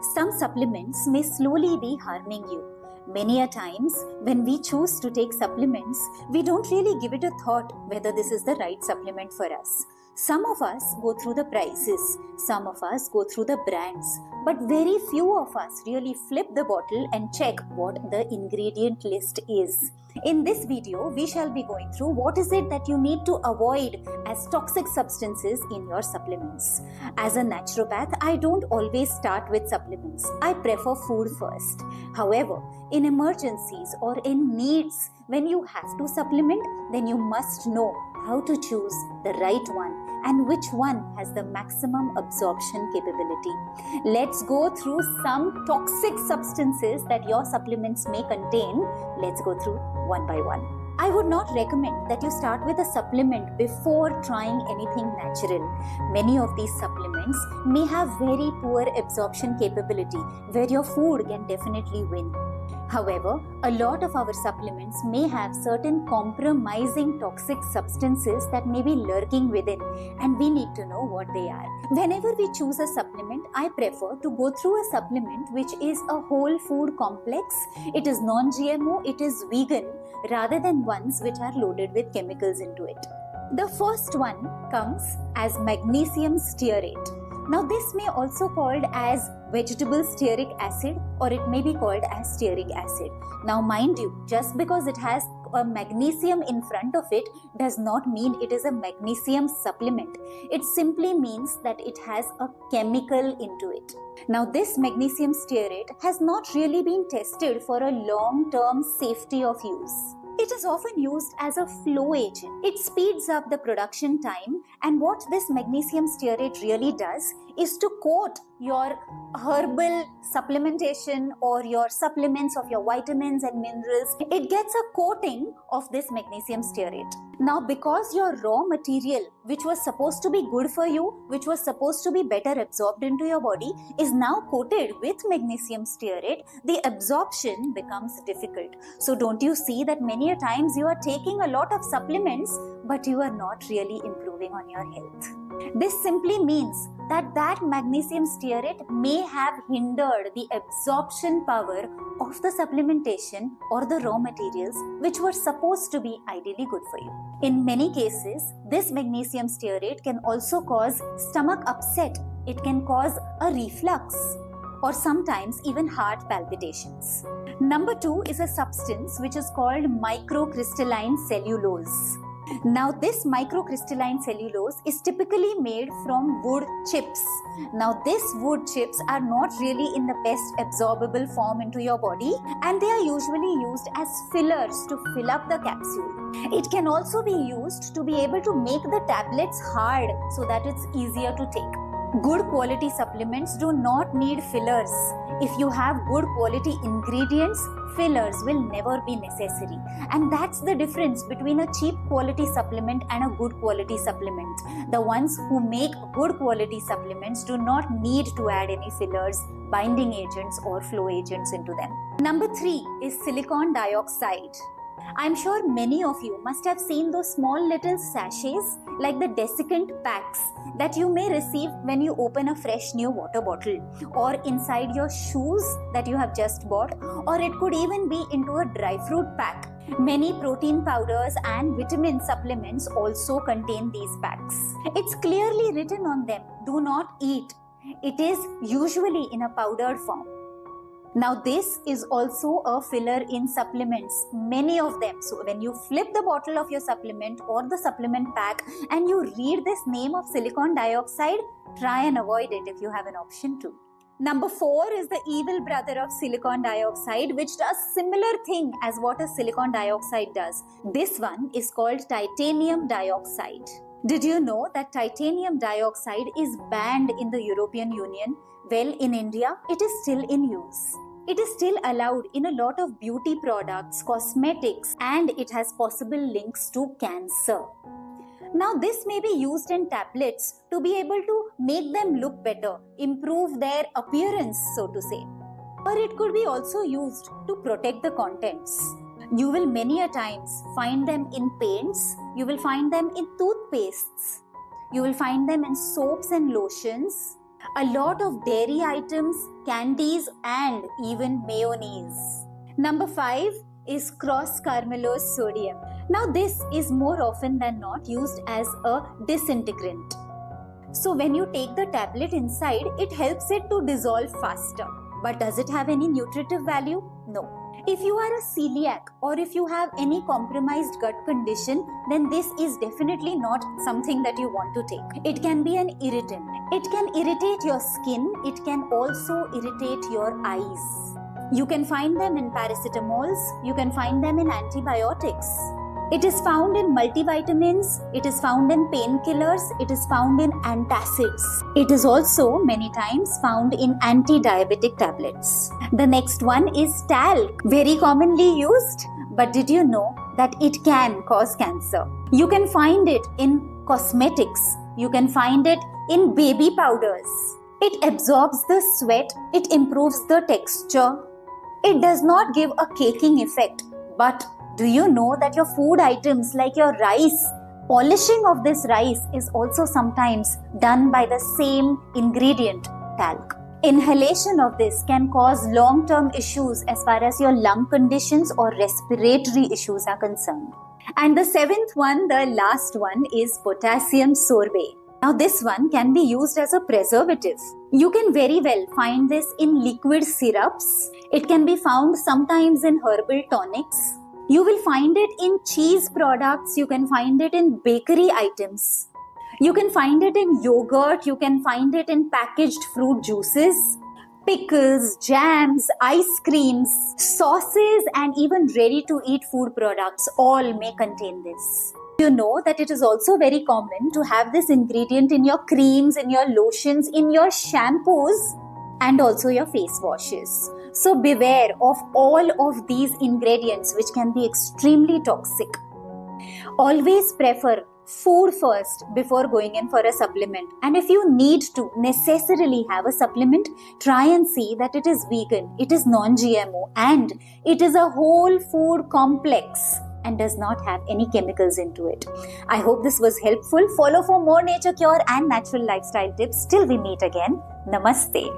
Some supplements may slowly be harming you. Many a times, when we choose to take supplements, we don't really give it a thought whether this is the right supplement for us. Some of us go through the prices, some of us go through the brands, but very few of us really flip the bottle and check what the ingredient list is. In this video, we shall be going through what is it that you need to avoid as toxic substances in your supplements. As a naturopath, I don't always start with supplements. I prefer food first. However, in emergencies or in needs, when you have to supplement, then you must know how to choose the right one and which one has the maximum absorption capability. Let's go through some toxic substances that your supplements may contain. Let's go through one by one. I would not recommend that you start with a supplement before trying anything natural. Many of these supplements may have very poor absorption capability where your food can definitely win. However, a lot of our supplements may have certain compromising toxic substances that may be lurking within, and we need to know what they are. Whenever we choose a supplement, I prefer to go through a supplement which is a whole food complex, it is non-GMO, it is vegan, rather than ones which are loaded with chemicals into it. The first one comes as magnesium stearate. Now this may also called as vegetable stearic acid, or it may be called as stearic acid. Now mind you, just because it has a magnesium in front of it does not mean it is a magnesium supplement. It simply means that it has a chemical into it. Now this magnesium stearate has not really been tested for a long-term safety of use. It is often used as a flow agent. It speeds up the production time, and what this magnesium stearate really does is to coat your herbal supplementation or your supplements of your vitamins and minerals. It gets a coating of this magnesium stearate. Now because your raw material, which was supposed to be good for you, which was supposed to be better absorbed into your body, is now coated with magnesium stearate, the absorption becomes difficult. So don't you see that many a times you are taking a lot of supplements but you are not really improving on your health. This simply means that magnesium stearate may have hindered the absorption power of the supplementation or the raw materials which were supposed to be ideally good for you. In many cases, this magnesium stearate can also cause stomach upset. It can cause a reflux or sometimes even heart palpitations. Number 2 is a substance which is called microcrystalline cellulose. Now this microcrystalline cellulose is typically made from wood chips. Now these wood chips are not really in the best absorbable form into your body, and they are usually used as fillers to fill up the capsule. It can also be used to be able to make the tablets hard so that it's easier to take. Good quality supplements do not need fillers. If you have good quality ingredients, fillers will never be necessary. And that's the difference between a cheap quality supplement and a good quality supplement. The ones who make good quality supplements do not need to add any fillers, binding agents or flow agents into them. Number 3 is silicon dioxide. I'm sure many of you must have seen those small little sachets like the desiccant packs that you may receive when you open a fresh new water bottle, or inside your shoes that you have just bought, or it could even be into a dry fruit pack. Many protein powders and vitamin supplements also contain these packs. It's clearly written on them, do not eat. It is usually in a powdered form. Now this is also a filler in supplements, many of them. So when you flip the bottle of your supplement or the supplement pack and you read this name of silicon dioxide, try and avoid it if you have an option to. Number 4 is the evil brother of silicon dioxide, which does similar thing as what a silicon dioxide does. This one is called titanium dioxide. Did you know that titanium dioxide is banned in the European Union? Well, in India, it is still in use. It is still allowed in a lot of beauty products, cosmetics, and it has possible links to cancer. Now, this may be used in tablets to be able to make them look better, improve their appearance, so to say. Or it could be also used to protect the contents. You will many a times find them in paints, you will find them in toothpastes, you will find them in soaps and lotions, a lot of dairy items, candies, and even mayonnaise. Number 5 is cross-carbamylose sodium. Now this is more often than not used as a disintegrant. So when you take the tablet inside, it helps it to dissolve faster. But does it have any nutritive value? No. If you are a celiac or if you have any compromised gut condition, then this is definitely not something that you want to take. It can be an irritant. It can irritate your skin. It can also irritate your eyes. You can find them in paracetamols. You can find them in antibiotics. It is found in multivitamins, it is found in painkillers, it is found in antacids. It is also many times found in anti-diabetic tablets. The next one is talc, very commonly used, but did you know that it can cause cancer? You can find it in cosmetics, you can find it in baby powders. It absorbs the sweat, it improves the texture. It does not give a caking effect, but do you know that your food items like your rice, polishing of this rice is also sometimes done by the same ingredient, talc. Inhalation of this can cause long-term issues as far as your lung conditions or respiratory issues are concerned. And the 7th one, the last one, is potassium sorbate. Now this one can be used as a preservative. You can very well find this in liquid syrups. It can be found sometimes in herbal tonics. You will find it in cheese products, you can find it in bakery items. You can find it in yogurt, you can find it in packaged fruit juices, pickles, jams, ice creams, sauces, and even ready-to-eat food products all may contain this. You know that it is also very common to have this ingredient in your creams, in your lotions, in your shampoos, and also your face washes. So beware of all of these ingredients which can be extremely toxic. Always prefer food first before going in for a supplement. And if you need to necessarily have a supplement, try and see that it is vegan, it is non-GMO, and it is a whole food complex and does not have any chemicals into it. I hope this was helpful. Follow for more nature cure and natural lifestyle tips. Till we meet again. Namaste.